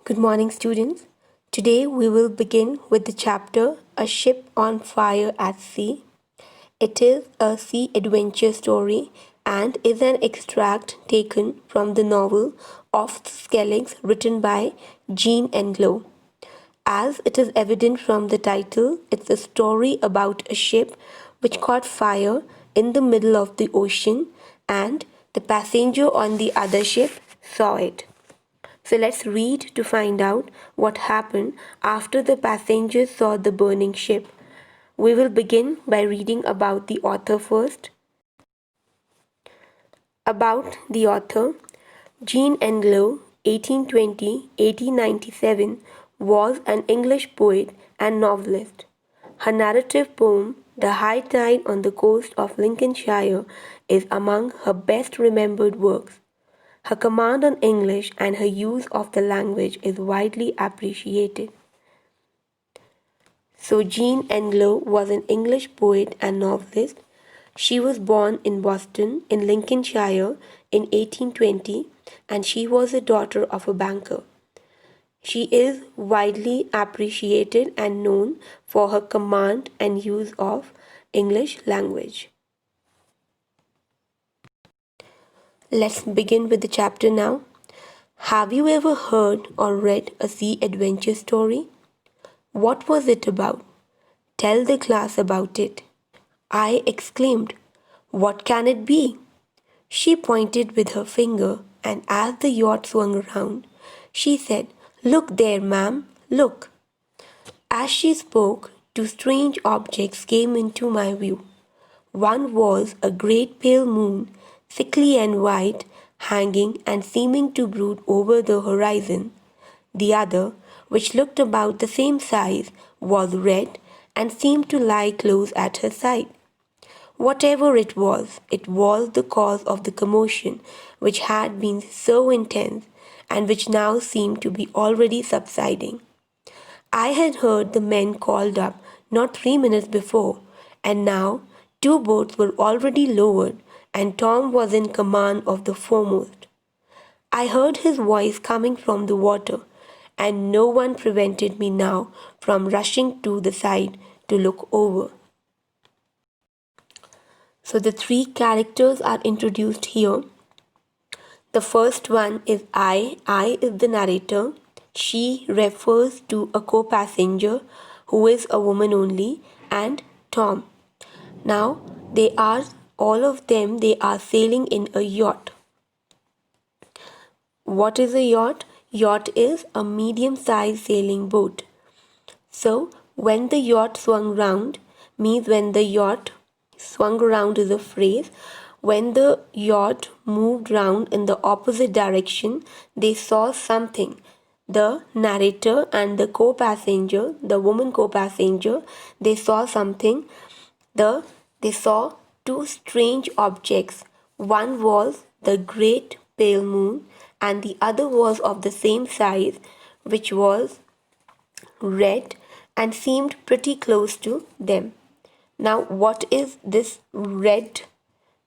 Good morning, students. Today we will begin with the chapter A Ship on Fire at Sea. It is a sea adventure story and is an extract taken from the novel Of the Skelligs written by Jean Englow. As it is evident from the title, it's a story about a ship which caught fire in the middle of the ocean and the passenger on the other ship saw it. So let's read to find out what happened after the passengers saw the burning ship. We will begin by reading about the author first. About the author, Jean Englow, 1820-1897, was an English poet and novelist. Her narrative poem, The High Tide on the Coast of Lincolnshire, is among her best remembered works. Her command on English and her use of the language is widely appreciated. So Jean Englow was an English poet and novelist. She was born in Boston in Lincolnshire in 1820 and she was the daughter of a banker. She is widely appreciated and known for her command and use of English language. Let's begin with the chapter now. Have you ever heard or read a sea adventure story? What was it about? Tell the class about it. I exclaimed. What can it be? She pointed with her finger, and as the yacht swung around, she said, Look there, ma'am, look. As she spoke, two strange objects came into my view. One was a great pale moon, sickly and white, hanging and seeming to brood over the horizon. The other, which looked about the same size, was red and seemed to lie close at her side. Whatever it was the cause of the commotion which had been so intense and which now seemed to be already subsiding. I had heard the men called up not 3 minutes before, and now 2 boats were already lowered, and Tom was in command of the foremost. I heard his voice coming from the water, and no one prevented me now from rushing to the side to look over. So the three characters are introduced here. The first one is I is the narrator. She refers to a co-passenger who is a woman only, and Tom. Now all of them they are sailing in a yacht. What is a yacht? Yacht is a medium-sized sailing boat. So when the yacht swung round means when the yacht swung around is a phrase. When the yacht moved round in the opposite direction, they saw something. The narrator and the co-passenger, the woman co-passenger, they saw something. They saw two strange objects. One was the great pale moon, and the other was of the same size, which was red and seemed pretty close to them. Now, what is this red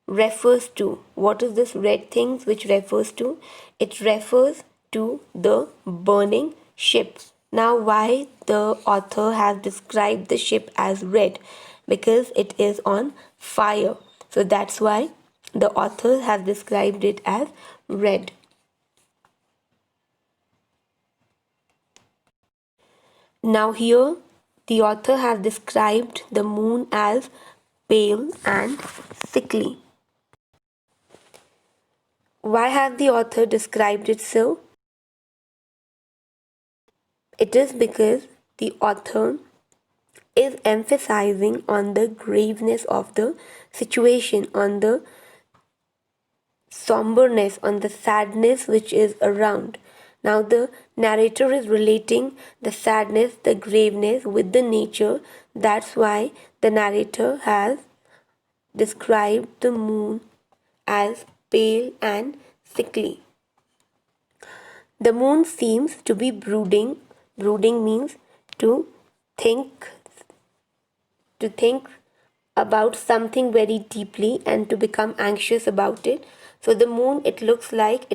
refers to? What is this red thing which refers to? It refers to the burning ship. Now, why the author has described the ship as red? Because it is on fire. So that's why the author has described it as red. Now here the author has described the moon as pale and sickly. Why has the author described it so? It is because the author is emphasizing on the graveness of the situation, on the somberness, on the sadness which is around. Now the narrator is relating the sadness, the graveness with the nature. That's why the narrator has described the moon as pale and sickly. The moon seems to be brooding. Brooding means to think about something very deeply and to become anxious about it. So the moon, it looks like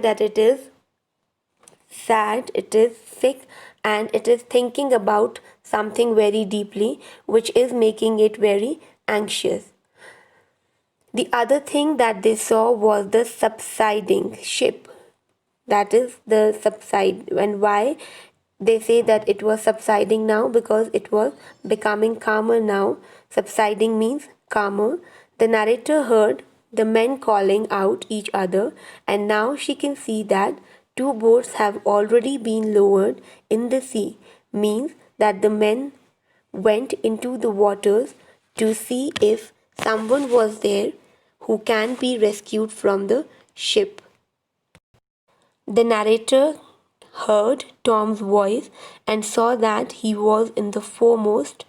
that it is sad, it is sick, and it is thinking about something very deeply, which is making it very anxious. The other thing that they saw was the subsiding ship. That is the subside. And why they say that it was subsiding now? Because it was becoming calmer now. Subsiding means calmer. The narrator heard the men calling out each other, and now she can see that two boats have already been lowered in the sea, means that the men went into the waters to see if someone was there who can be rescued from the ship. The narrator heard Tom's voice and saw that he was in the foremost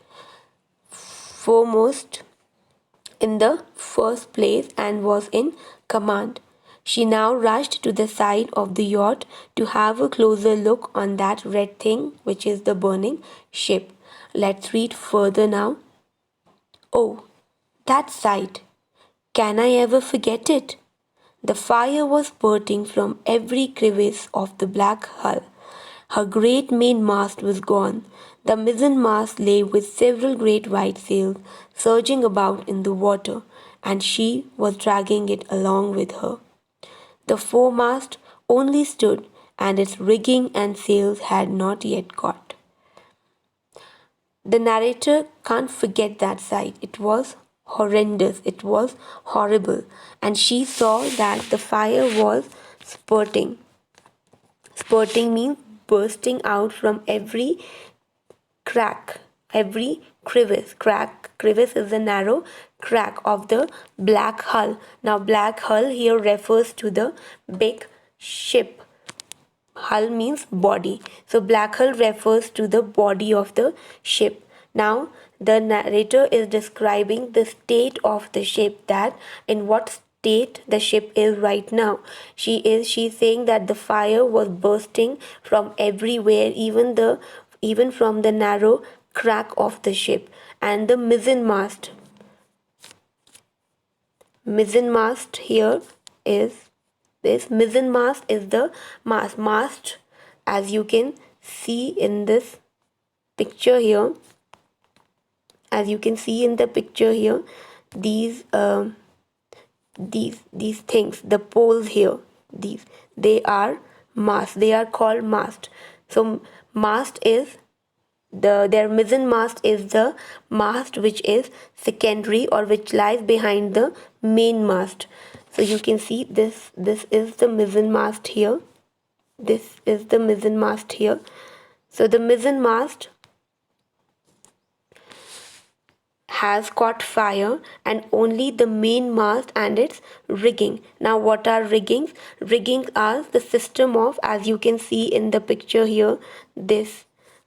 in the first place and was in command. She now rushed to the side of the yacht to have a closer look on that red thing which is the burning ship. Let's read further now. Oh, that sight! Can I ever forget it? The fire was spurting from every crevice of the black hull. Her great mainmast was gone. The mizzenmast lay with several great white sails surging about in the water, and she was dragging it along with her. The foremast only stood, and its rigging and sails had not yet caught. The narrator can't forget that sight. It was horrendous, it was horrible, and she saw that the fire was spurting. Spurting means bursting out from every crack, every crevice. Crevice is the narrow crack of the black hull. Now, black hull here refers to the big ship. Hull means body. So black hull refers to the body of the ship. Now the narrator is describing the state of the ship, that in what state the ship is right now. She's saying that the fire was bursting from everywhere, even from the narrow crack of the ship. And the mizzenmast here is this. Mizzenmast is the mast, as you can see in this picture here. As you can see in the picture here, these these things, the poles here, they are mast. They are called mast. So mast is their mizzen mast is the mast which is secondary or which lies behind the main mast. So you can see this is the mizzen mast here. This is the mizzen mast here. So the mizzen mast has caught fire, and only the main mast and its rigging. Now what are riggings? Riggings are the system of, as you can see in the picture here, the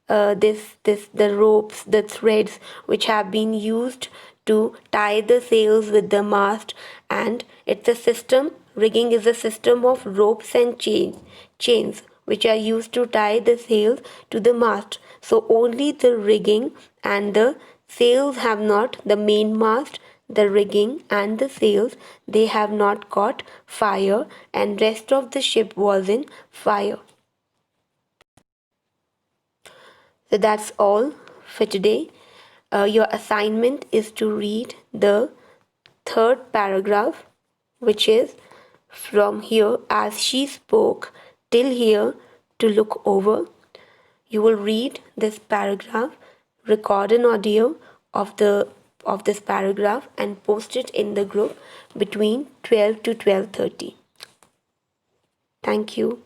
ropes, the threads which have been used to tie the sails with the mast, and it's a system. Rigging is a system of ropes and chains which are used to tie the sails to the mast. So only the rigging and the sails have not, the main mast, the rigging and the sails, they have not caught fire, and rest of the ship was in fire. So that's all for today. Your assignment is to read the third paragraph, which is from here, as she spoke, till here, to look over. You will read this paragraph, record an audio of this paragraph, and post it in the group between 12 to 12:30. Thank you.